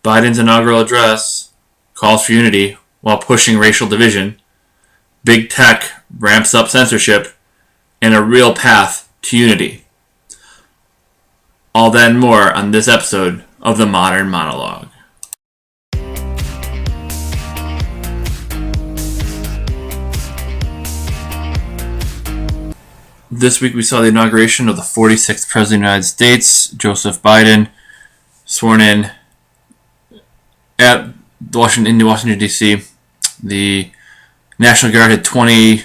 Biden's inaugural address calls for unity while pushing racial division. Big tech ramps up censorship, and a real path to unity. All that and more on this episode of the Modern Monologue. This week we saw the inauguration of the 46th President of the United States, Joseph Biden, sworn in at Washington, D.C. The National Guard had 20+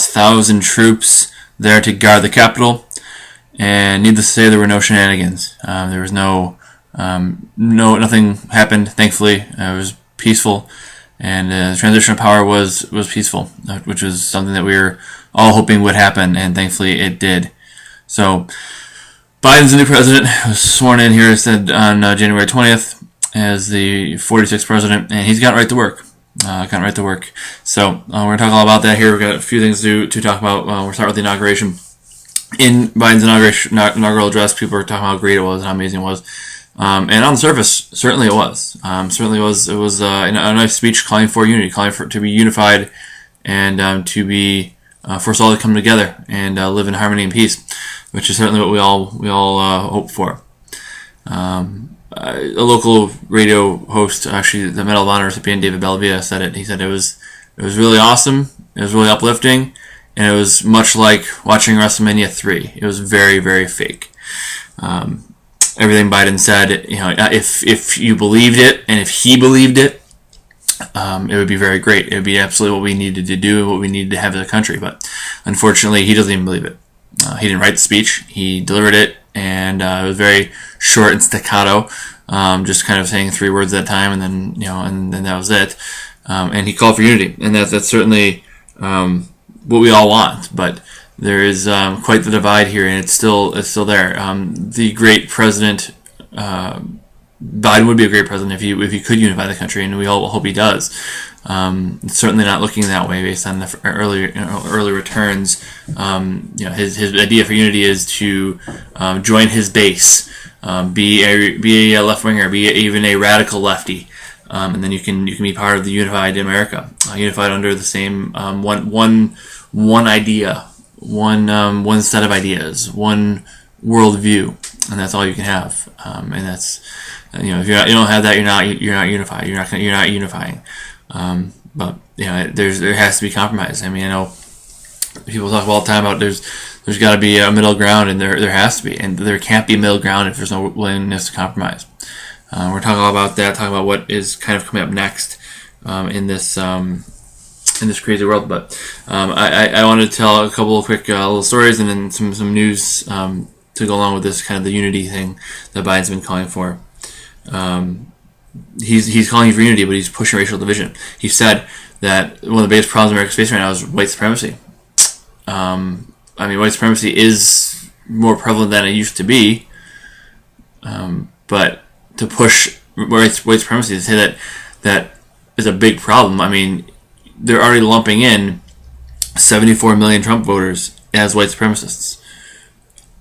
thousand troops there to guard the Capitol, and needless to say, there were no shenanigans. There was nothing happened. Thankfully, it was peaceful, and the transition of power was peaceful, which was something that we were all hoping would happen, and thankfully it did. So, Biden's the new president, was sworn in here, said on January 20th as the 46th president, and he's gotten right to work. So, we're going to talk all about that here. We've got a few things to talk about. We'll start with the inauguration. In Biden's inaugural address, people were talking about how great it was and how amazing it was. And on the surface, certainly it was. It was a nice speech calling for unity, calling for to be unified and to be for us all to come together and live in harmony and peace, which is certainly what we all hope for. A local radio host, actually the Medal of Honor recipient David Bellavia, said it. He said it was really awesome. It was really uplifting, and it was much like watching WrestleMania 3. It was very, very fake. Everything Biden said, if you believed it and if he believed it, it would be very great. It would be absolutely what we needed to do, what we needed to have as a country. But unfortunately, he doesn't even believe it. He didn't write the speech. He delivered it, and it was very short and staccato, just kind of saying 3 words at a time, and then and then that was it. And he called for unity, and that's certainly what we all want. But there is quite the divide here, and it's still there. The great president. Biden would be a great president if he could unify the country, and we all hope he does. It's certainly not looking that way based on the early returns. His idea for unity is to join his base, be a left winger, be even a radical lefty, and then you can be part of the unified America, unified under the same one idea, one set of ideas, one worldview, and that's all you can have. And that's if you don't have that, you're not unified. You're not unifying. But there has to be compromise. I mean, I know people talk all the time about there's got to be a middle ground, and there has to be, and there can't be a middle ground if there's no willingness to compromise. We're talking all about that, talking about what is kind of coming up next in this crazy world. But I wanted to tell a couple of quick little stories, and then some news to go along with this kind of the unity thing that Biden's been calling for. He's calling for unity, but he's pushing racial division. He said that one of the biggest problems America's facing right now is white supremacy. White supremacy is more prevalent than it used to be. But to push white supremacy, to say that is a big problem. I mean, they're already lumping in 74 million Trump voters as white supremacists.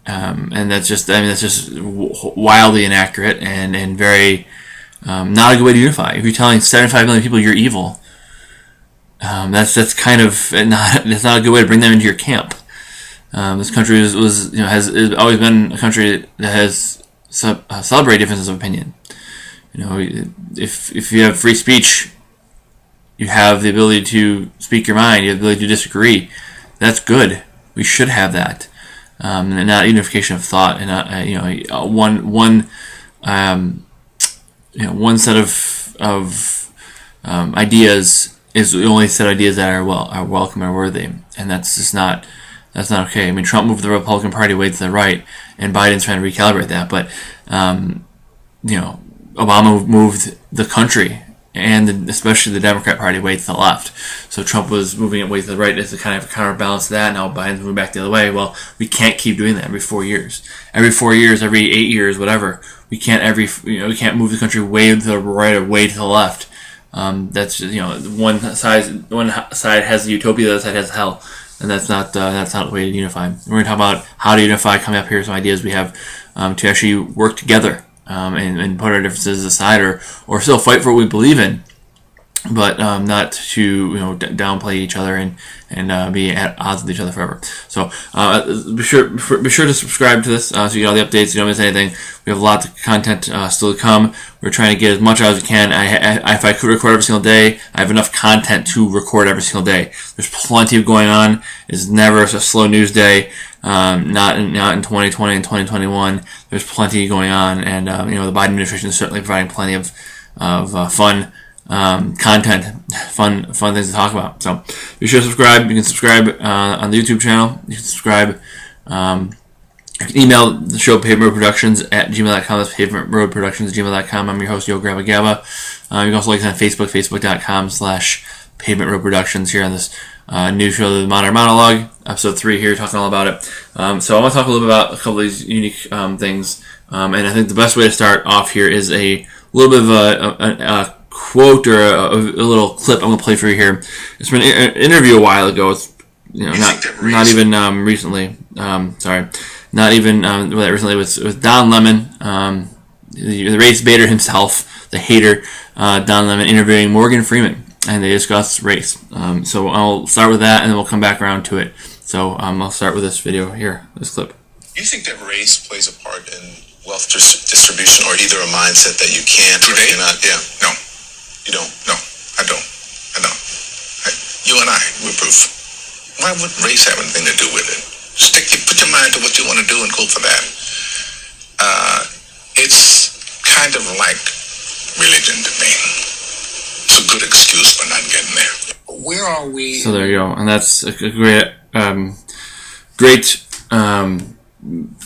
And that's just wildly inaccurate and very not a good way to unify. If you're telling 75 million people you're evil, that's kind of that's not a good way to bring them into your camp. This country has always been a country that has celebrated differences of opinion. If you have free speech, you have the ability to speak your mind, you have the ability to disagree. That's good. We should have that. And not unification of thought, and not one set of ideas is the only set of ideas that are welcome and worthy, and that's not okay. I mean, Trump moved the Republican Party way to the right, and Biden's trying to recalibrate that, but Obama moved the country and especially the Democrat Party way to the left. So Trump was moving it way to the right as a kind of counterbalance to that. Now Biden's moving back the other way. Well, we can't keep doing that every 4 years. Every 4 years, every 8 years, whatever. We can't we can't move the country way to the right or way to the left. That's just, one side has the utopia, the other side has hell, and that's not the way to unify. We're going to talk about how to unify. Coming up here, some ideas we have to actually work together and put our differences aside, or still fight for what we believe in, but not to downplay each other and be at odds with each other forever. So be sure to subscribe to this so you get all the updates. You don't miss anything. We have lots of content still to come. We're trying to get as much out as we can. If I could record every single day, I have enough content to record every single day. There's plenty of going on. It's never a slow news day. Not in 2020 and 2021. There's plenty going on, and the Biden administration is certainly providing plenty of fun content, fun things to talk about. So be sure to subscribe. You can subscribe on the YouTube channel. You can subscribe. You can email the show pavementroadproductions@gmail.com. That's pavementroadproductions@gmail.com. I'm your host, YoGrabaGaba. You can also like us on Facebook, facebook.com/pavementroadproductions here on this new show, the Modern Monologue, episode 3 here, talking all about it. So I want to talk a little bit about a couple of these unique things. And I think the best way to start off here is a little bit of a quote or a little clip I'm going to play for you here. It's from an interview a while ago. It's not even recently. Not even recently. It was Don Lemon, the race baiter himself, the hater, Don Lemon, interviewing Morgan Freeman, and they discussed race. So I'll start with that, and then we'll come back around to it. So I'll start with this video here, this clip. Do you think that race plays a part in wealth distribution, or either a mindset that you can't or cannot? Yeah. No. You don't? No, I don't. You and I, we're proof. Why would race have anything to do with it? Put your mind to what you want to do and go for that. It's kind of like religion to me. It's a good excuse for not getting there. Where are we? So there you go, and that's a great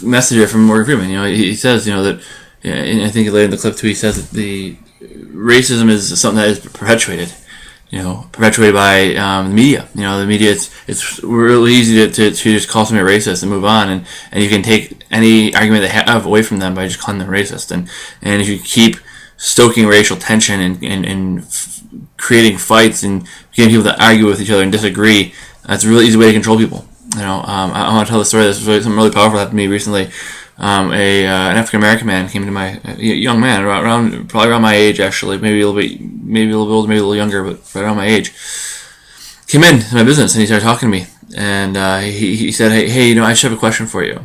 message here from Morgan Freeman. He says, that, and I think later in the clip too, he says that the racism is something that is perpetuated by the media. The media, it's really easy to just call somebody racist and move on, and you can take any argument they have away from them by just calling them racist. And if you keep stoking racial tension and creating fights and getting people to argue with each other and disagree, that's a really easy way to control people. I want to tell the story. This was something really powerful that happened to me recently. An African American man came to my young man, probably around my age, actually, maybe a little bit older, maybe a little younger, but right around my age. Came into my business and he started talking to me, and he said, "Hey, I just have a question for you."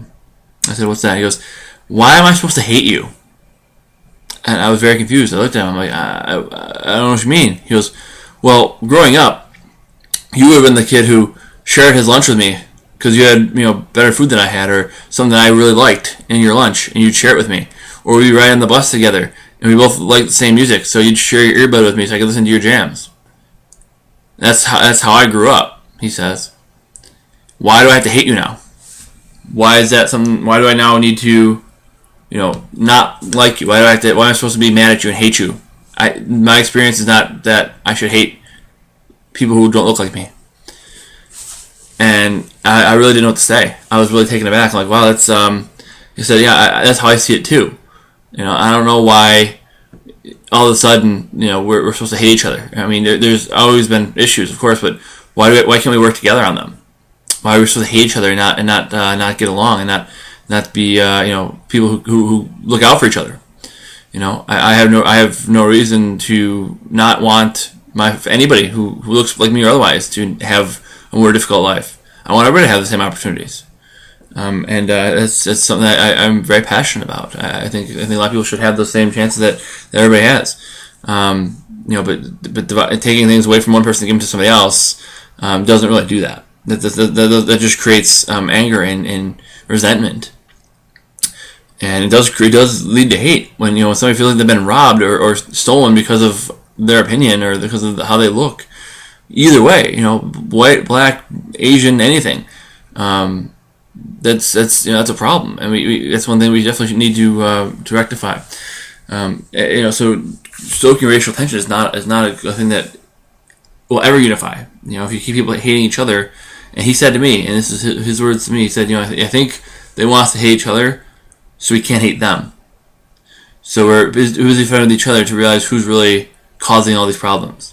I said, "What's that?" He goes, "Why am I supposed to hate you?" And I was very confused. I looked at him. I'm like, I don't know what you mean. He goes, "Well, growing up, you would have been the kid who shared his lunch with me because you had better food than I had, or something that I really liked in your lunch, and you'd share it with me. Or we'd ride on the bus together, and we both liked the same music, so you'd share your earbud with me so I could listen to your jams. That's how I grew up," he says. "Why do I have to hate you now? Why is that something? Why do I now need to, not like you? Why am I supposed to be mad at you and hate you? My experience is not that I should hate people who don't look like me." And I really didn't know what to say. I was really taken aback. I'm like, wow, that's, he said, yeah, that's how I see it too. I don't know why all of a sudden, we're supposed to hate each other. I mean, there's always been issues, of course, but why can't we work together on them? Why are we supposed to hate each other and not get along and not be, people who look out for each other? I have no reason to not want anybody who looks like me or otherwise to have a more difficult life. I want everybody to have the same opportunities, and that's something that I'm very passionate about. I think a lot of people should have the same chances that everybody has. But taking things away from one person to give them to somebody else doesn't really do that. That just creates anger and resentment, and it does lead to hate when somebody feels like they've been robbed or stolen because of their opinion or because of how they look. Either way, white, black, Asian, anything. That's a problem, and that's one thing we definitely need to rectify. So stoking racial tension is not a thing that will ever unify. If you keep people hating each other, and he said to me, and this is his words to me, he said, I think they want us to hate each other, so we can't hate them. So we're busy fighting with each other to realize who's really causing all these problems.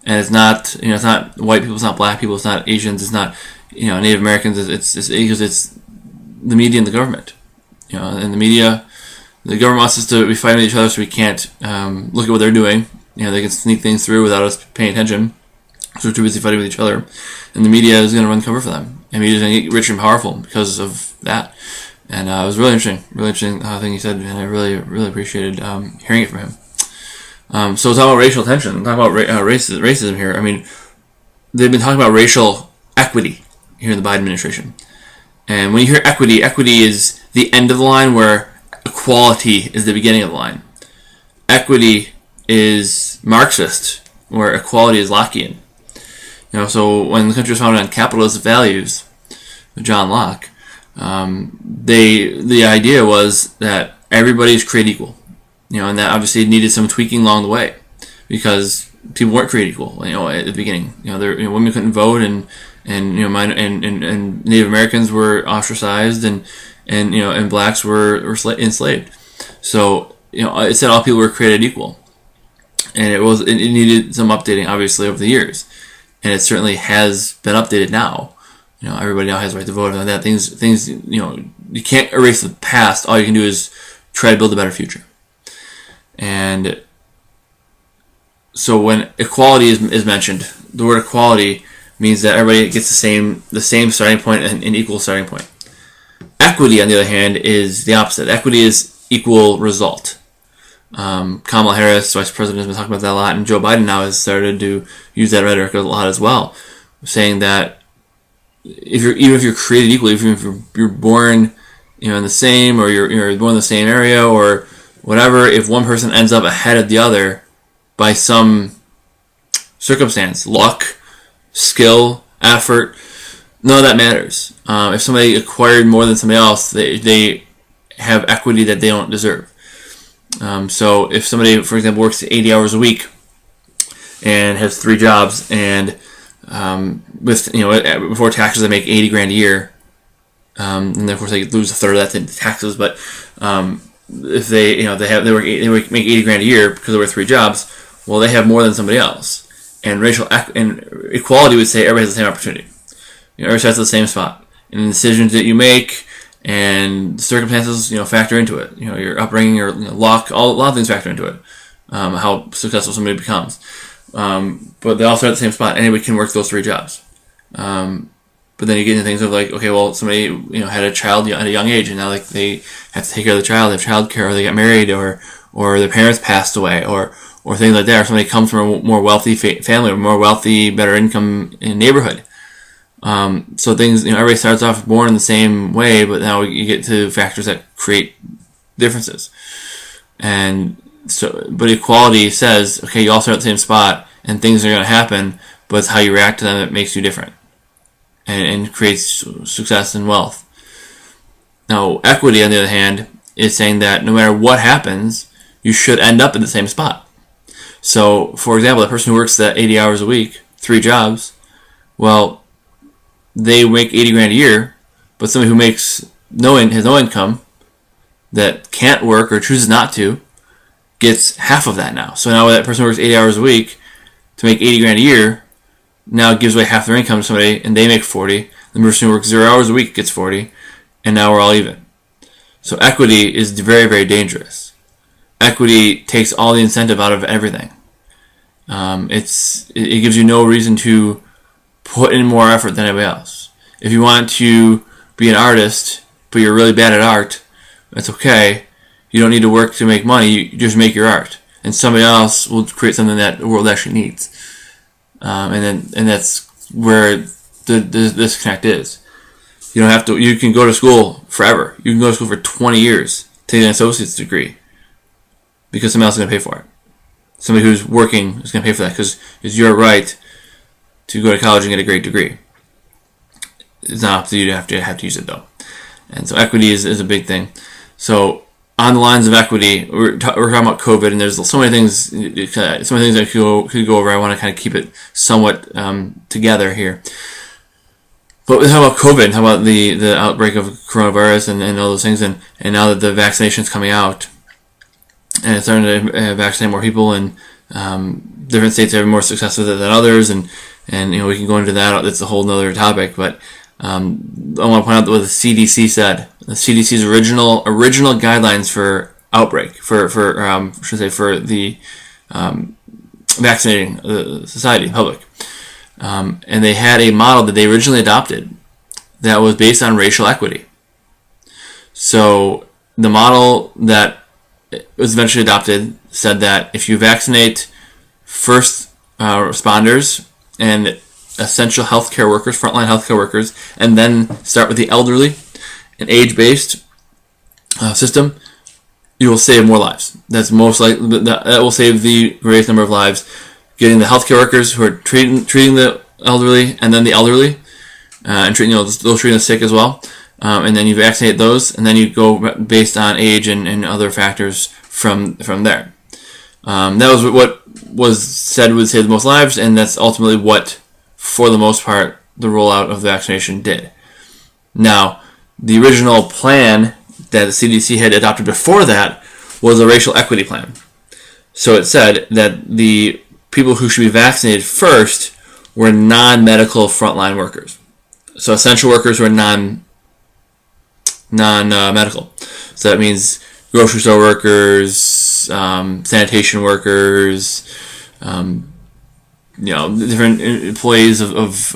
And it's not, it's not white people, it's not black people, it's not Asians, it's not, Native Americans. It's the media and the government. And the media The government wants us to be fighting with each other, so we can't look at what they're doing. They can sneak things through without us paying attention. So we're too busy fighting with each other, and the media is going to run cover for them. And media is going to get rich and powerful because of that. And it was really interesting thing he said, and I really appreciated hearing it from him. So talking about racial tension, talking about racism here. I mean, they've been talking about racial equity here in the Biden administration. And when you hear equity, equity is the end of the line, where equality is the beginning of the line. Equity is Marxist, where equality is Lockean. So when the country was founded on capitalist values, John Locke, the idea was that everybody's created equal. And that obviously needed some tweaking along the way, because people weren't created equal. At the beginning, women couldn't vote, and Native Americans were ostracized, and blacks were enslaved. So it said all people were created equal, and it needed some updating, obviously, over the years, and it certainly has been updated now. Everybody now has the right to vote, and that things you can't erase the past. All you can do is try to build a better future. And so when equality is mentioned, the word equality means that everybody gets the same starting point and an equal starting point. Equity, on the other hand, is the opposite. Equity is equal result. Kamala Harris, Vice President, has been talking about that a lot, and Joe Biden now has started to use that rhetoric a lot as well, saying that even if you're created equally, even if you're born in the same, or you're born in the same area, or whatever, if one person ends up ahead of the other by some circumstance, luck, skill, effort, none of that matters. If somebody acquired more than somebody else, they have equity that they don't deserve. So if somebody, for example, works 80 hours a week and has 3 jobs, and before taxes they make $80,000 a year, and of course they lose a third of that to taxes, but if they make $80,000 a year because they work 3 jobs, well, they have more than somebody else. And and equality would say everybody has the same opportunity. Everybody starts at the same spot, and the decisions that you make and circumstances factor into it. Your upbringing, your luck, a lot of things factor into it. How successful somebody becomes. But they all start at the same spot. Anybody can work those 3 jobs. But then you get into things of like, okay, well, somebody had a child at a young age, and now like they have to take care of the child, they have child care, or they got married, or their parents passed away, or things like that. Or somebody comes from a more wealthy family, or more wealthy, better income in neighborhood. So things, everybody starts off born in the same way, but now you get to factors that create differences. And so, but equality says, okay, you all start at the same spot, and things are going to happen, but it's how you react to them that makes you different, and creates success and wealth. Now, equity, on the other hand, is saying that no matter what happens, you should end up in the same spot. So, for example, the person who works that 80 hours a week, 3 jobs, well, they make $80,000 a year, but somebody who has no income, that can't work or chooses not to, gets half of that now. So now that person who works 80 hours a week to make $80,000 a year, now gives away half their income to somebody, and they make 40. The person who works 0 hours a week gets 40, and now we're all even. So equity is very, very dangerous. Equity takes all the incentive out of everything. It gives you no reason to put in more effort than anybody else. If you want to be an artist, but you're really bad at art, that's okay. You don't need to work to make money. You just make your art, and somebody else will create something that the world actually needs. And that's where the disconnect is. You don't have to. You can go to school forever. You can go to school for 20 years, take an associate's degree, because somebody else is going to pay for it. Somebody who's working is going to pay for that because it's your right to go to college and get a great degree. It's not up to you to have to use it though. And so equity is a big thing. So on the lines of equity, we're talking about COVID, and there's so many things that could go over. I want to kind of keep it somewhat together here. But how about COVID? How about the outbreak of coronavirus and all those things? And now that the vaccination's coming out, and it's starting to vaccinate more people, and different states are more successful with it than others, and we can go into that. That's a whole other topic. But I want to point out what the CDC said. The CDC's original guidelines for outbreak for the vaccinating the society, public. And they had a model that they originally adopted that was based on racial equity. So the model that was eventually adopted said that if you vaccinate first responders and essential healthcare workers, frontline healthcare workers, and then start with the elderly, an age-based system, you will save more lives. That's most likely that will save the greatest number of lives. Getting the healthcare workers who are treating the elderly, and then the elderly, and treating those treating the sick as well, and then you vaccinate those, and then you go based on age and other factors from there. That was what was said would save the most lives, and that's ultimately what, for the most part, the rollout of the vaccination did. Now, the original plan that the CDC had adopted before that was a racial equity plan. So it said that the people who should be vaccinated first were non-medical frontline workers. So essential workers were non-medical. So that means grocery store workers, sanitation workers, different employees of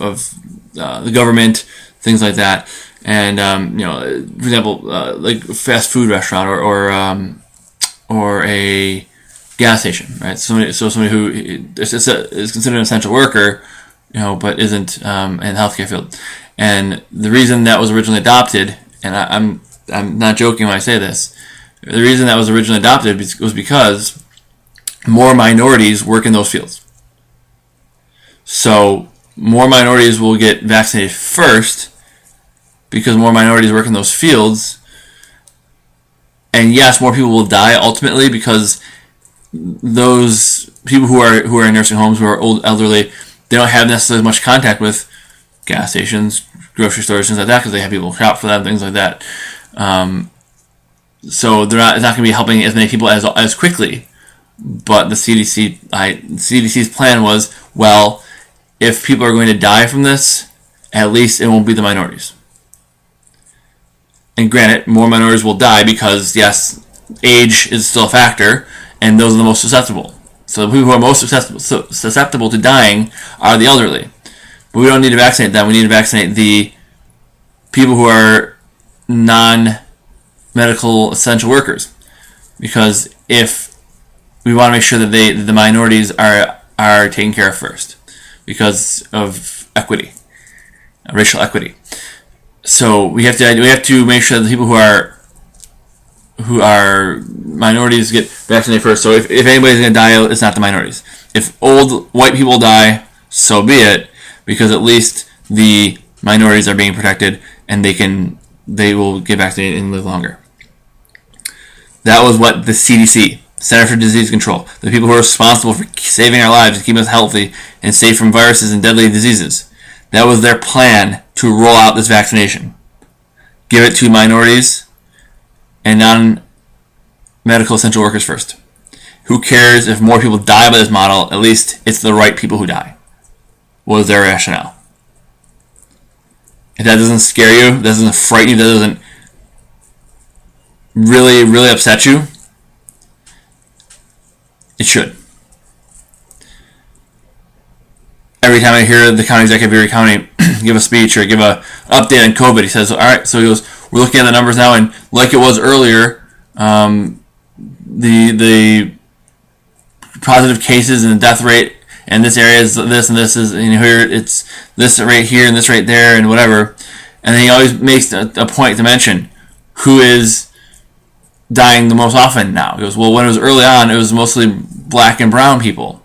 the government, things like that. And for example, like a fast food restaurant or a gas station, right? Somebody who is considered an essential worker, but isn't in the healthcare field. And the reason that was originally adopted, and I'm not joking when I say this, the reason that was originally adopted was because more minorities work in those fields. So more minorities will get vaccinated first because more minorities work in those fields. And yes, more people will die ultimately because those people who are in nursing homes, who are old, elderly, they don't have necessarily much contact with gas stations, grocery stores, things like that, because they have people shop for them, things like that. So it's not going to be helping as many people as quickly. But the CDC's plan was, well, if people are going to die from this, at least it won't be the minorities. And granted, more minorities will die because, yes, age is still a factor, and those are the most susceptible. So the people who are most susceptible to dying are the elderly. But we don't need to vaccinate them. We need to vaccinate the people who are non-medical essential workers. Because if we want to make sure that the minorities are taken care of first because of equity, racial equity. So we have to make sure that the people who are minorities get vaccinated first. So if anybody's going to die, it's not the minorities. If old white people die, so be it, because at least the minorities are being protected and they will get vaccinated and live longer. That was what the CDC, Center for Disease Control, the people who are responsible for saving our lives and keeping us healthy and safe from viruses and deadly diseases, that was their plan to roll out this vaccination. Give it to minorities and non-medical essential workers first. Who cares if more people die by this model? At least it's the right people who die. What is their rationale? If that doesn't scare you, that doesn't frighten you, that doesn't really, really upset you, it should. Every time I hear the county executive of Erie County give a speech or give an update on COVID, he says, all right, so he goes, we're looking at the numbers now, and like it was earlier, the positive cases and the death rate, and this area is this, and this is, here it's this rate here and this rate there, and whatever. And then he always makes a point to mention who is dying the most often now. He goes, well, when it was early on, it was mostly black and brown people.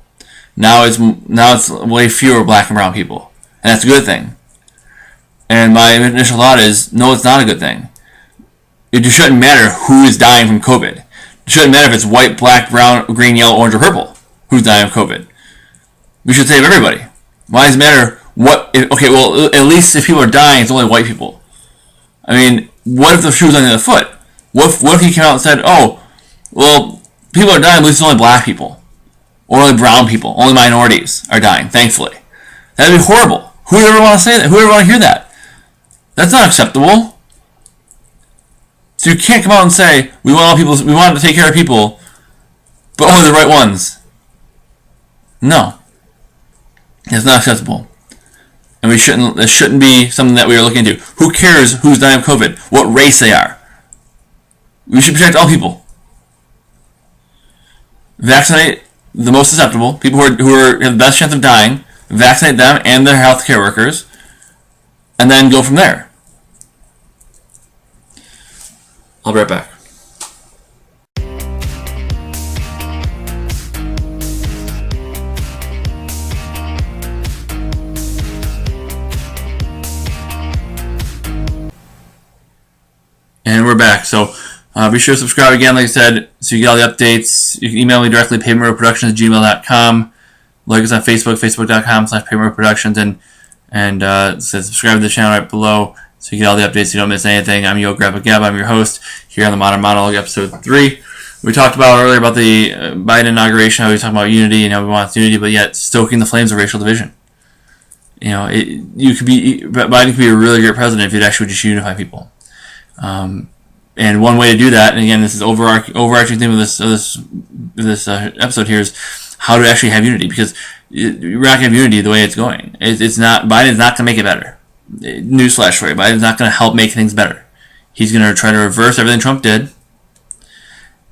Now it's way fewer black and brown people, and that's a good thing. And my initial thought is, no, it's not a good thing. It shouldn't matter who is dying from COVID. It shouldn't matter if it's white, black, brown, green, yellow, orange, or purple who's dying of COVID. We should save everybody. Why does it matter what? Okay, well, at least if people are dying, it's only white people. I mean, what if the shoe was on the other foot? What if he came out and said, oh, well, people are dying, at least it's only black people. Or only brown people, only minorities are dying, thankfully. That would be horrible. Who would ever want to say that? Who would ever want to hear that? That's not acceptable. So you can't come out and say we want to take care of people, but only the right ones. No, it's not acceptable, and it shouldn't be something that we are looking into. Who cares who's dying of COVID? What race they are? We should protect all people. Vaccinate the most susceptible people have the best chance of dying. Vaccinate them and their healthcare workers, and then go from there. I'll be right back. And we're back. So be sure to subscribe again, like I said, so you get all the updates. You can email me directly, pavementproductions@gmail.com. Like us on Facebook, facebook.com/pavementproductions, and subscribe to the channel right below so you get all the updates so you don't miss anything. I'm YoGrabaGaba. I'm your host here on the Modern Monologue, episode 3. We talked about earlier about the Biden inauguration, how we talk about unity and how we want unity, but yet stoking the flames of racial division. You know, Biden could be a really great president if he'd actually just unify people. And one way to do that, and again, this is overarching theme of this episode here, is how to actually have unity, because you're not going to have unity the way it's going. Biden's not going to make it better. Newsflash for you, Biden's not going to help make things better. He's going to try to reverse everything Trump did,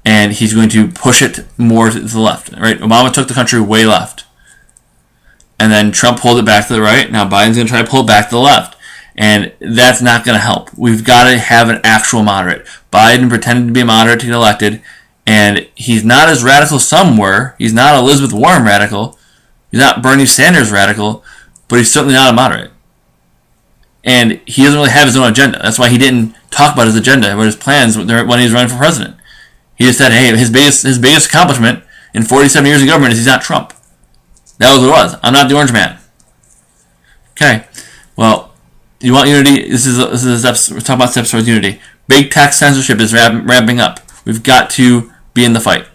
and he's going to push it more to the left. Right? Obama took the country way left, and then Trump pulled it back to the right. Now Biden's going to try to pull it back to the left. And that's not going to help. We've got to have an actual moderate. Biden pretended to be a moderate to get elected, and he's not as radical as some were. He's not Elizabeth Warren radical. He's not Bernie Sanders radical, but he's certainly not a moderate. And he doesn't really have his own agenda. That's why he didn't talk about his agenda or his plans when he was running for president. He just said, hey, his biggest accomplishment in 47 years of government is he's not Trump. That was what it was. I'm not the orange man. Okay, well, you want unity? This is steps. We're talking about steps towards unity. Big tech censorship is ramping up. We've got to be in the fight.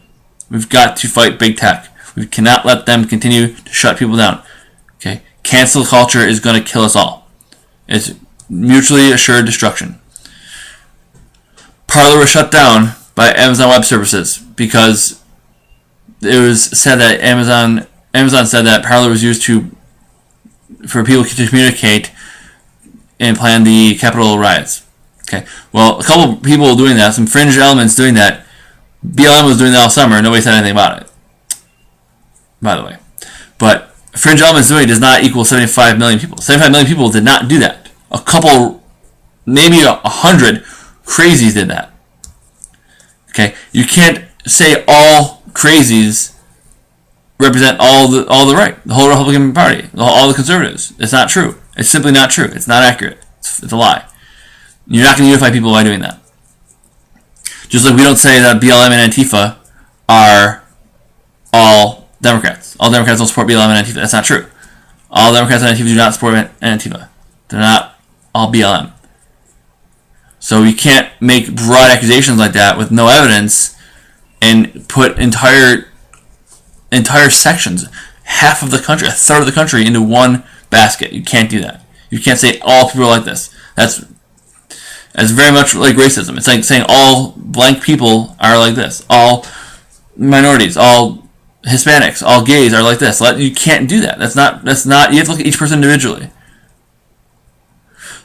We've got to fight big tech. We cannot let them continue to shut people down. Okay, cancel culture is going to kill us all. It's mutually assured destruction. Parler was shut down by Amazon Web Services because it was said that Amazon said that Parler was used for people to communicate and plan the Capitol riots. Okay, well, a couple people doing that, some fringe elements doing that. BLM was doing that all summer. Nobody said anything about it, by the way. But fringe elements doing it does not equal 75 million people. 75 million people did not do that. A couple, maybe 100 crazies did that. Okay, you can't say all crazies represent all the right, the whole Republican Party, all the conservatives. It's not true. It's simply not true. It's not accurate. It's a lie. You're not going to unify people by doing that. Just like we don't say that BLM and Antifa are all Democrats. All Democrats don't support BLM and Antifa. That's not true. All Democrats and Antifa do not support Antifa. They're not all BLM. So you can't make broad accusations like that with no evidence and put entire sections, half of the country, a third of the country, into one basket. You can't do that. You can't say all people are like this. That's very much like racism. It's like saying all blank people are like this. All minorities, all Hispanics, all gays are like this. You can't do that. That's not. You have to look at each person individually.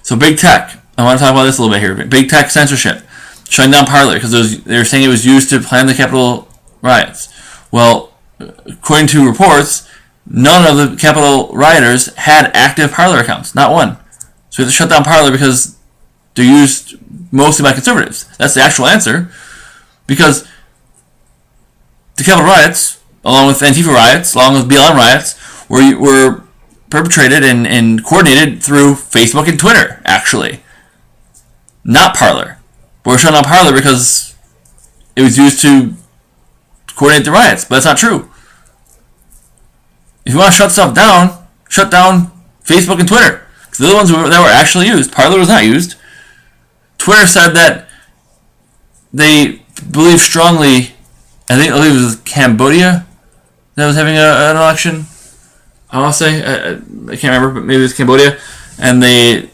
So big tech. I want to talk about this a little bit here. Big tech censorship, shutting down Parler because they were saying it was used to plan the Capitol riots. Well, according to reports, none of the Capitol rioters had active Parler accounts. Not one. So we have to shut down Parler because they're used mostly by conservatives. That's the actual answer. Because the Capitol riots, along with Antifa riots, along with BLM riots, were perpetrated and coordinated through Facebook and Twitter, actually. Not Parler. But we're shutting down Parler because it was used to coordinate the riots. But that's not true. If you want to shut down Facebook and Twitter. Because they're the ones that were actually used. Parler was not used. Twitter said that they believe strongly, I believe it was Cambodia that was having an election. I want to say, I can't remember, but maybe it was Cambodia. And they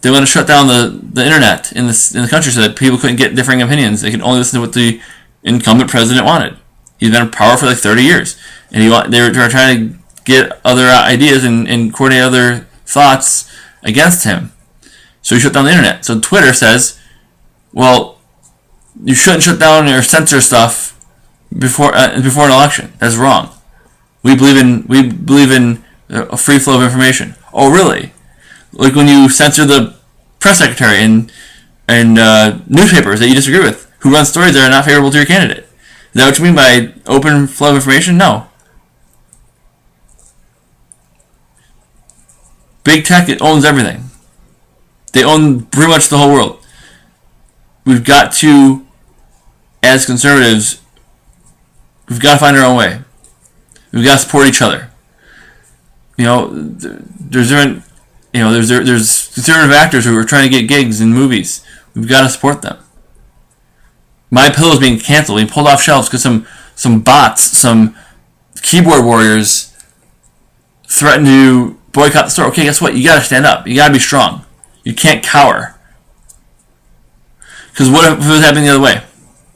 They want to shut down the internet in the country so that people couldn't get differing opinions. They could only listen to what the incumbent president wanted. He's been in power for like 30 years, and they were trying to get other ideas and coordinate other thoughts against him. So he shut down the internet. So Twitter says, well, you shouldn't shut down or censor stuff before an election. That's wrong. We believe in a free flow of information. Oh, really? Like when you censor the press secretary and newspapers that you disagree with, who run stories that are not favorable to your candidate. Is that what you mean by open flow of information? No. Big tech, it owns everything. They own pretty much the whole world. We've got to, as conservatives, we've got to find our own way. We've got to support each other. There's different, there's conservative actors who are trying to get gigs in movies. We've got to support them. My Pillow is being canceled, being pulled off shelves because some bots, some keyboard warriors threaten to boycott the store. Okay, guess what? You got to stand up. You got to be strong. You can't cower. Because what if it was happening the other way?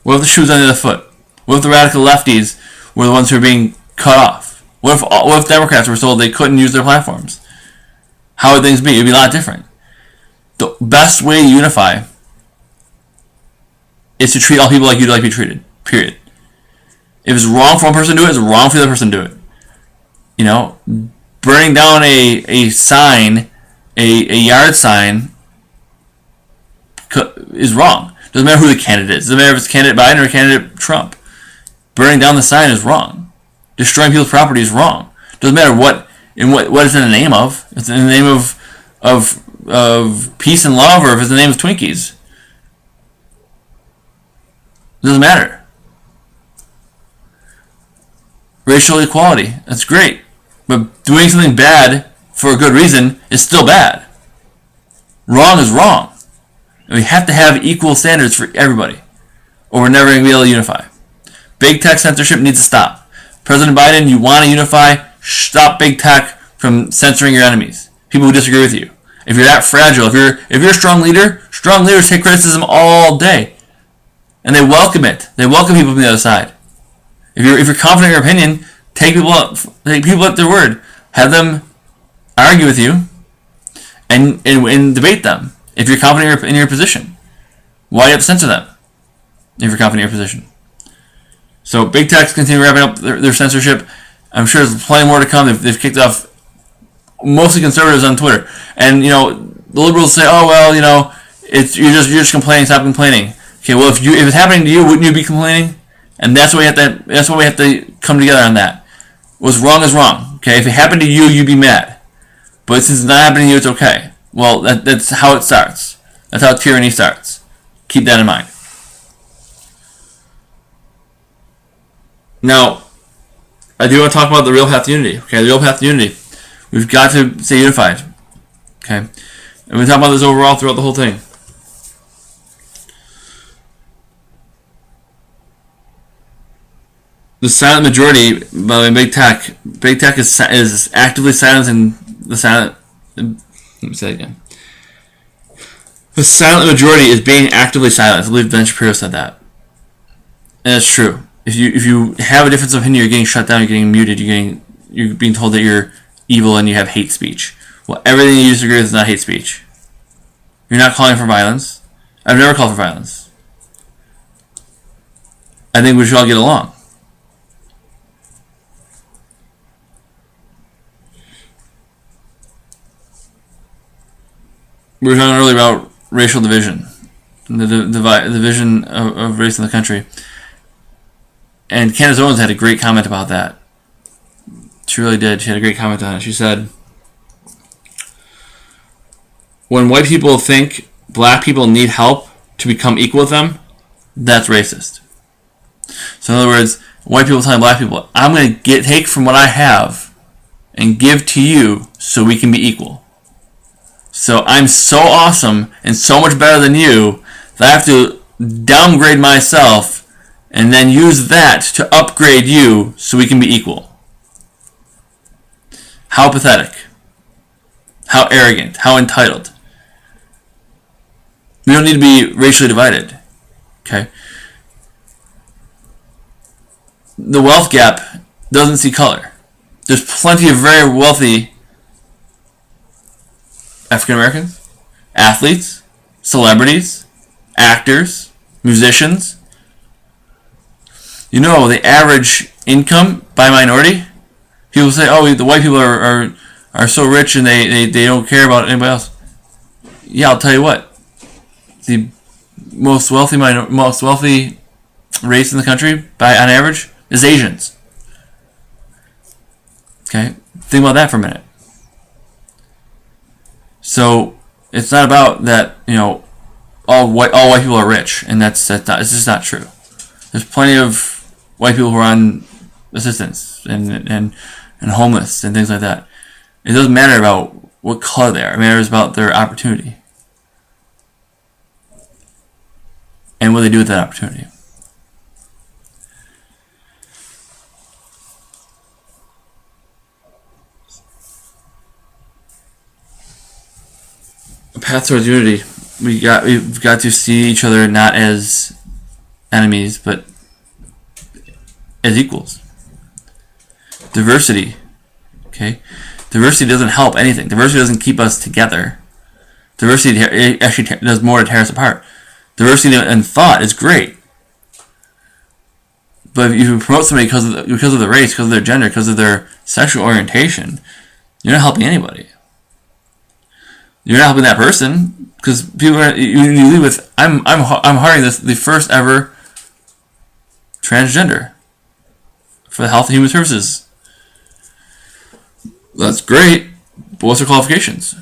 What if the shoe was on the other foot? What if the radical lefties were the ones who were being cut off? What if Democrats were told they couldn't use their platforms? How would things be? It would be a lot different. The best way to unify is to treat all people like you'd like to be treated. Period. If it's wrong for one person to do it, it's wrong for the other person to do it. Burning down a sign, a yard sign, is wrong. Doesn't matter who the candidate is. Doesn't matter if it's candidate Biden or candidate Trump. Burning down the sign is wrong. Destroying people's property is wrong. Doesn't matter what it's in the name of. It's in the name of peace and love, or if it's in the name of Twinkies. It doesn't matter. Racial equality, that's great. But doing something bad for a good reason is still bad. Wrong is wrong. And we have to have equal standards for everybody, or we're never going to be able to unify. Big tech censorship needs to stop. President Biden, you want to unify? Stop big tech from censoring your enemies, people who disagree with you. If you're that fragile, if you're a strong leaders take criticism all day, and they welcome it. They welcome people from the other side. If you're confident in your opinion, take people at their word. Have them argue with you, and debate them. If you're confident in your position, why do you have to censor them? If you're confident in your position. So big techs continue wrapping up their censorship. I'm sure there's plenty more to come. They've kicked off mostly conservatives on Twitter, and the liberals say, "Oh well, you're just complaining. Stop complaining." Okay, well if it's happening to you, wouldn't you be complaining? And that's why we have to come together on that. What's wrong is wrong. Okay, if it happened to you, you'd be mad. But since it's not happening to you, it's okay. Well, that's how it starts. That's how tyranny starts. Keep that in mind. Now, I do want to talk about the real path to unity. Okay, the real path to unity. We've got to stay unified. Okay, and we talk about this overall throughout the whole thing. The silent majority, by the way, big tech is actively silencing the silent. Let me say it again. The silent majority is being actively silenced. I believe Ben Shapiro said that, and it's true. If you have a difference of opinion, you're getting shut down. You're getting muted. You're being told that you're evil and you have hate speech. Well, everything you disagree with is not hate speech. You're not calling for violence. I've never called for violence. I think we should all get along. We were talking earlier about racial division, the division of race in the country. And Candace Owens had a great comment about that. She really did. She had a great comment on it. She said, when white people think black people need help to become equal with them, that's racist. So in other words, white people telling black people, I'm going to take from what I have and give to you so we can be equal. So I'm so awesome and so much better than you that I have to downgrade myself and then use that to upgrade you so we can be equal. How pathetic. How arrogant. How entitled. We don't need to be racially divided. Okay? The wealth gap doesn't see color. There's plenty of very wealthy African Americans, athletes, celebrities, actors, musicians. You know, the average income by minority, people say, oh, the white people are so rich and they don't care about anybody else. Yeah, I'll tell you what. The most wealthy race in the country, on average, is Asians. Okay? Think about that for a minute. So, it's not about that, all white people are rich, and it's just not true. There's plenty of white people who are on assistance and homeless and things like that. It doesn't matter about what color they are. It matters about their opportunity and what they do with that opportunity. A path towards unity. We've got to see each other not as enemies, but as equals. Diversity. Okay? Diversity doesn't help anything. Diversity doesn't keep us together. Diversity actually does more to tear us apart. Diversity in thought is great. But if you promote somebody because of their race, because of their gender, because of their sexual orientation, you're not helping anybody. You're not helping that person, because people you leave with, I'm hiring the first ever transgender for the Health and Human Services. That's great, but what's their qualifications?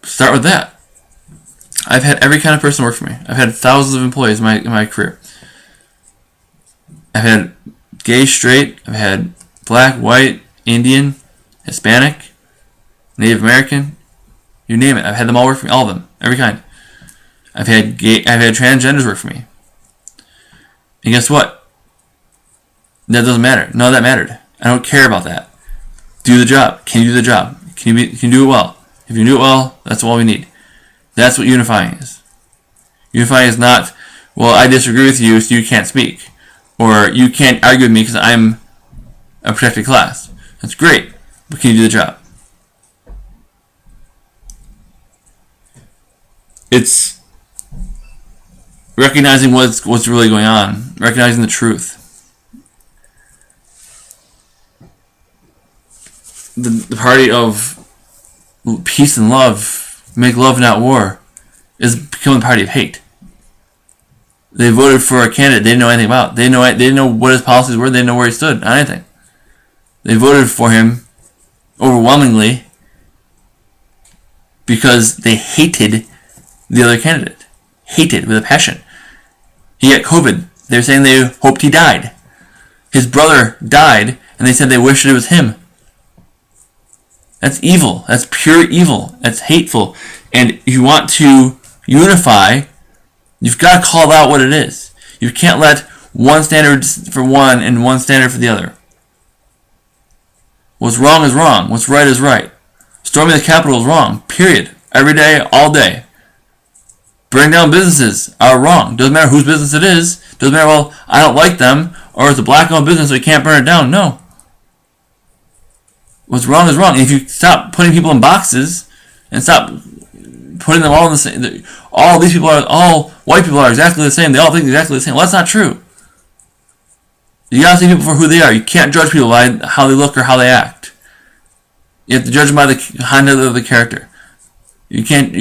Start with that. I've had every kind of person work for me. I've had thousands of employees in my career. I've had gay, straight, I've had black, white, Indian, Hispanic, Native American, you name it. I've had them all work for me, all of them, every kind. I've had transgenders work for me. And guess what? That doesn't matter. None of that mattered. I don't care about that. Do the job. Can you do the job? Can you do it well? If you do it well, that's all we need. That's what unifying is. Unifying is not, well, I disagree with you, so you can't speak. Or you can't argue with me because I'm a protected class. That's great, but can you do the job? It's recognizing what's really going on, recognizing the truth. The party of peace and love, make love not war, is becoming the party of hate. They voted for a candidate they didn't know anything about. They didn't know what his policies were. They didn't know where he stood on anything. They voted for him overwhelmingly because they hated the other candidate. Hated with a passion. He got COVID. They were saying they hoped he died. His brother died, and they said they wished it was him. That's evil. That's pure evil. That's hateful. And if you want to unify, you've got to call out what it is. You can't let one standard for one and one standard for the other. What's wrong is wrong. What's right is right. Storming the Capitol is wrong. Period. Every day, all day. Burning down businesses are wrong. Doesn't matter whose business it is. Doesn't matter, well, I don't like them, or it's a black-owned business, so we can't burn it down. No. What's wrong is wrong. And if you stop putting people in boxes and stop putting them all in the same, all white people are exactly the same. They all think exactly the same. Well, that's not true. You gotta see people for who they are. You can't judge people by how they look or how they act. You have to judge them by the content of the character. You can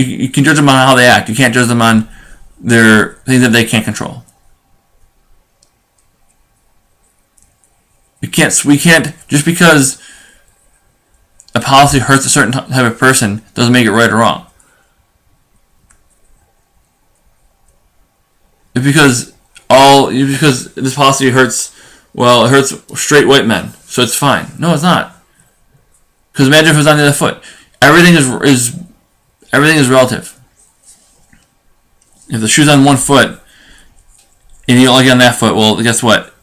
judge them on how they act. You can't judge them on their things that they can't control. We can't just because a policy hurts a certain type of person doesn't make it right or wrong. It's because this policy hurts straight white men, so it's fine. No, it's not. Because imagine if it was on the other foot. Everything is relative. If the shoe's on one foot and you don't like it on that foot, well, guess what?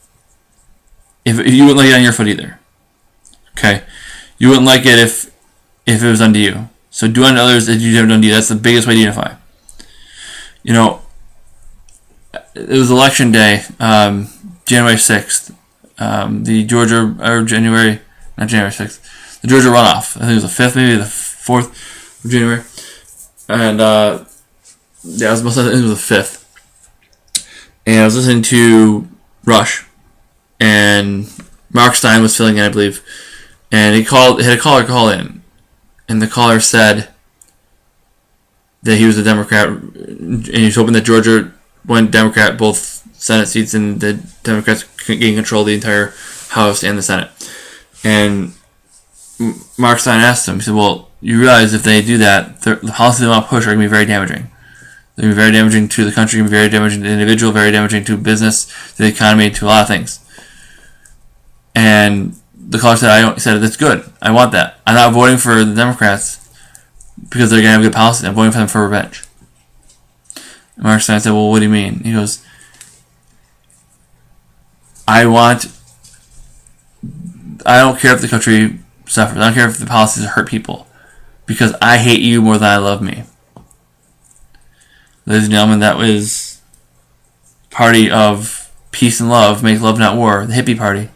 If you wouldn't like it on your foot either. Okay? You wouldn't like it if it was unto you. So do unto others as you have done to you. That's the biggest way to unify. You know, it was election day, January 6th. The Georgia, or January, not January 6th, the Georgia runoff. I think it was the 5th, maybe the 4th of January. And, yeah, it was the 5th. And I was listening to Rush, and Mark Stein was filling in, I believe. And he had a caller call in, and the caller said that he was a Democrat, and he was hoping that Georgia went Democrat, both Senate seats, and the Democrats gain control of the entire House and the Senate. And Mark Stein asked him, he said, well, you realize if they do that, the policies they want to push are going to be very damaging. They're going to be very damaging to the country, going to be very damaging to the individual, very damaging to business, to the economy, to a lot of things. And the caller said, he said, that's good. I want that. I'm not voting for the Democrats because they're going to have good policies. I'm voting for them for revenge. And Mark Stein said, well, what do you mean? He goes, I don't care if the country suffers. I don't care if the policies hurt people, because I hate you more than I love me. Ladies and gentlemen, that was party of peace and love, make love not war. The hippie party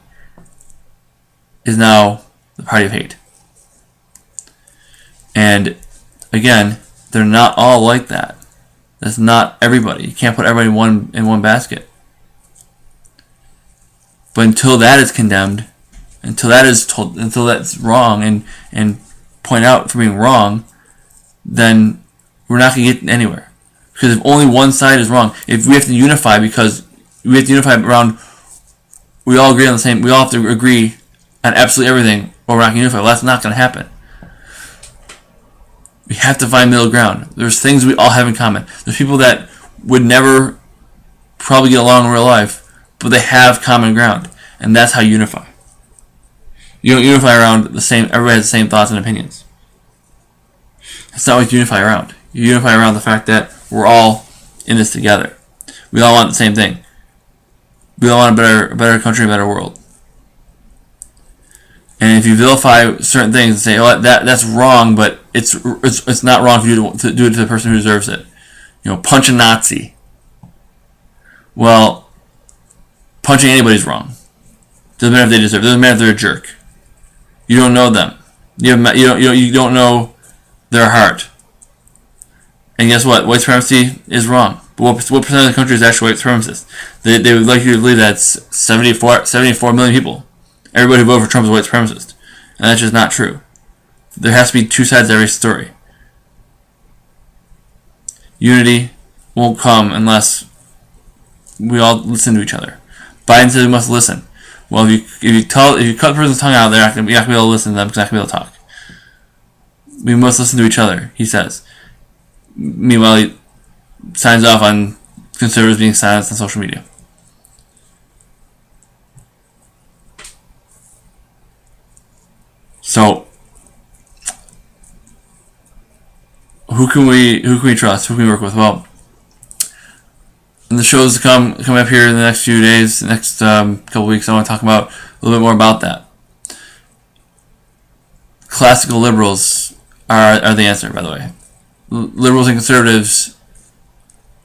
is now the party of hate. And again, they're not all like that. That's not everybody. You can't put everybody in one basket. But until that is condemned, until that's wrong and point out for being wrong, then we're not going to get anywhere. Because if only one side is wrong, if we have to unify, because we have to unify around, we all agree on the same, we all have to agree on absolutely everything, or we're not going to unify. Well, that's not going to happen. We have to find middle ground. There's things we all have in common. There's people that would never probably get along in real life, but they have common ground, and that's how you unify. You don't unify around everybody has the same thoughts and opinions. That's not what you unify around. You unify around the fact that we're all in this together. We all want the same thing. We all want a better country, a better world. And if you vilify certain things and say, "Oh, that's wrong," but it's not wrong if you do it to the person who deserves it. Punch a Nazi. Well, punching anybody's wrong. Doesn't matter if they deserve it. Doesn't matter if they're a jerk. You don't know them. You don't know their heart. And guess what? White supremacy is wrong. But what percent of the country is actually white supremacists? They would like you to believe that it's 74 million people. Everybody who voted for Trump is a white supremacist. And that's just not true. There has to be two sides to every story. Unity won't come unless we all listen to each other. Biden says we must listen. Well, if you cut the person's tongue out, you're not going to be able to listen to them because they're not going to be able to talk. We must listen to each other, he says. Meanwhile, he signs off on conservatives being silenced on social media. So, who can we trust? Who can we work with? Well, in the shows coming up here in the next few days, the next couple weeks, I want to talk about a little bit more about that. Classical liberals are the answer, by the way. Liberals and conservatives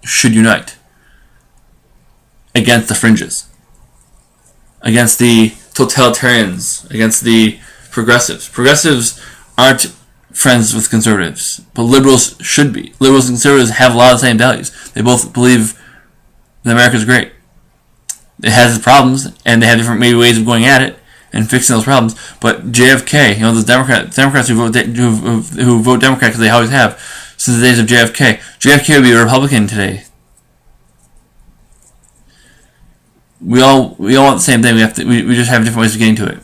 should unite against the fringes, against the totalitarians, against the progressives. Progressives aren't friends with conservatives, but liberals should be. Liberals and conservatives have a lot of the same values. They both believe that America is great. It has its problems, and they have different maybe ways of going at it and fixing those problems. But JFK, those Democrats who vote Democrat because they always have since the days of JFK. JFK would be a Republican today. We all want the same thing. We just have different ways of getting to it.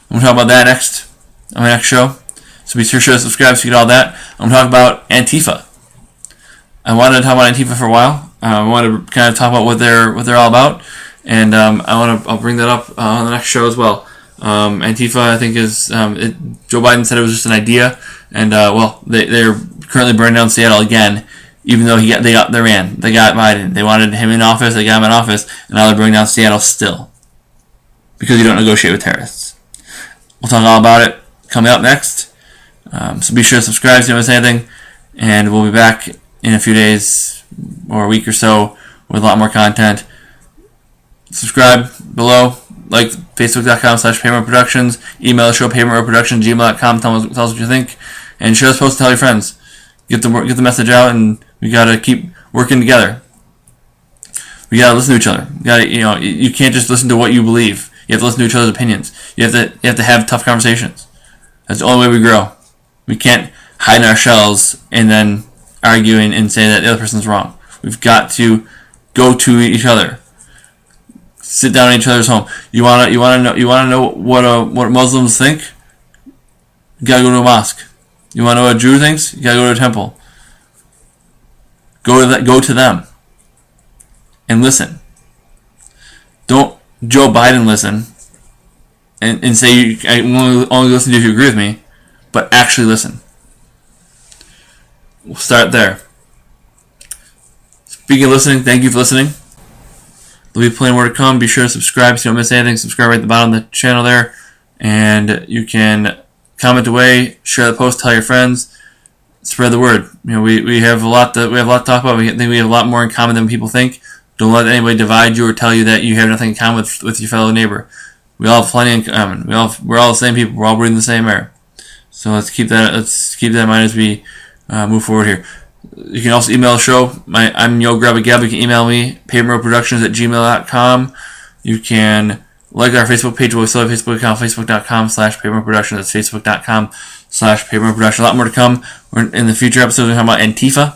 I'm going to talk about that next on my next show. So be sure to subscribe so you get all that. I'm going to talk about Antifa. I wanted to talk about Antifa for a while. I want to kind of talk about what they're all about, and I'll bring that up on the next show as well. Antifa, I think, is Joe Biden said it was just an idea, and they're currently burning down Seattle again, even though they got Biden. They wanted him in office, they got him in office, and now they're burning down Seattle still because you don't negotiate with terrorists. We'll talk all about it coming up next. So be sure to subscribe if you want to say anything, and we'll be back in a few days or a week or so with a lot more content. Subscribe below. Like facebook.com/PayMoreProductions. Email the show PayMoreProductions@gmail.com. Tell us what you think. And share this post and tell your friends. Get the message out, and we gotta keep working together. We gotta listen to each other. You can't just listen to what you believe. You have to listen to each other's opinions. You have to have tough conversations. That's the only way we grow. We can't hide in our shells and then argue and say that the other person's wrong. We've got to go to each other. Sit down in each other's home. You wanna know what Muslims think? You gotta go to a mosque. You wanna know what a Jew thinks? You gotta go to a temple. Go to them and listen. Don't Joe Biden listen and say I only listen to you if you agree with me, but actually listen. We'll start there. Speaking of listening, thank you for listening. There'll be plenty more to come. Be sure to subscribe so you don't miss anything. Subscribe right at the bottom of the channel there. And you can comment away, share the post, tell your friends, spread the word. We have a lot to talk about. We think we have a lot more in common than people think. Don't let anybody divide you or tell you that you have nothing in common with your fellow neighbor. We all have plenty in common. We're all the same people. We're all breathing the same air. So let's keep that in mind as we move forward here. You can also email the show. I'm YoGrabaGaba. You can email me, PayMoreProductions@gmail.com. You can like our Facebook page. We still have a Facebook account, Facebook.com/PayMoreProductions. That's Facebook.com/PayMoreProductions. A lot more to come. In the future episodes, we're talking about Antifa.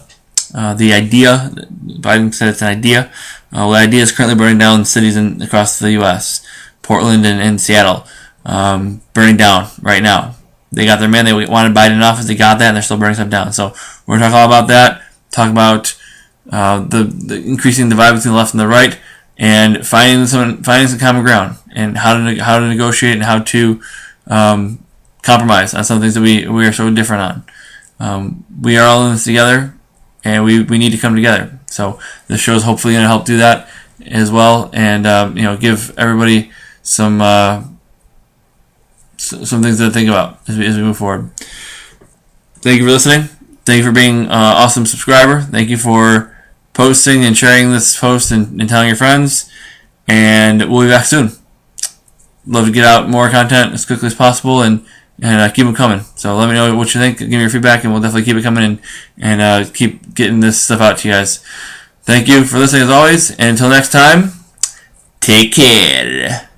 The idea, Biden said it's an idea. The idea is currently burning down cities across the U.S., Portland and Seattle, burning down right now. They got their man. They wanted Biden in office. They got that, and they're still burning stuff down. So we're going to talk all about that. Talk about the increasing divide between the left and the right, and finding some common ground, and how to negotiate and how to compromise on some things that we are so different on. We are all in this together, and we need to come together. So this show is hopefully going to help do that as well, and give everybody some things to think about as we move forward. Thank you for listening. Thank you for being an awesome subscriber. Thank you for posting and sharing this post and telling your friends. And we'll be back soon. Love to get out more content as quickly as possible and keep them coming. So let me know what you think. Give me your feedback, and we'll definitely keep it coming and keep getting this stuff out to you guys. Thank you for listening as always. And until next time, take care.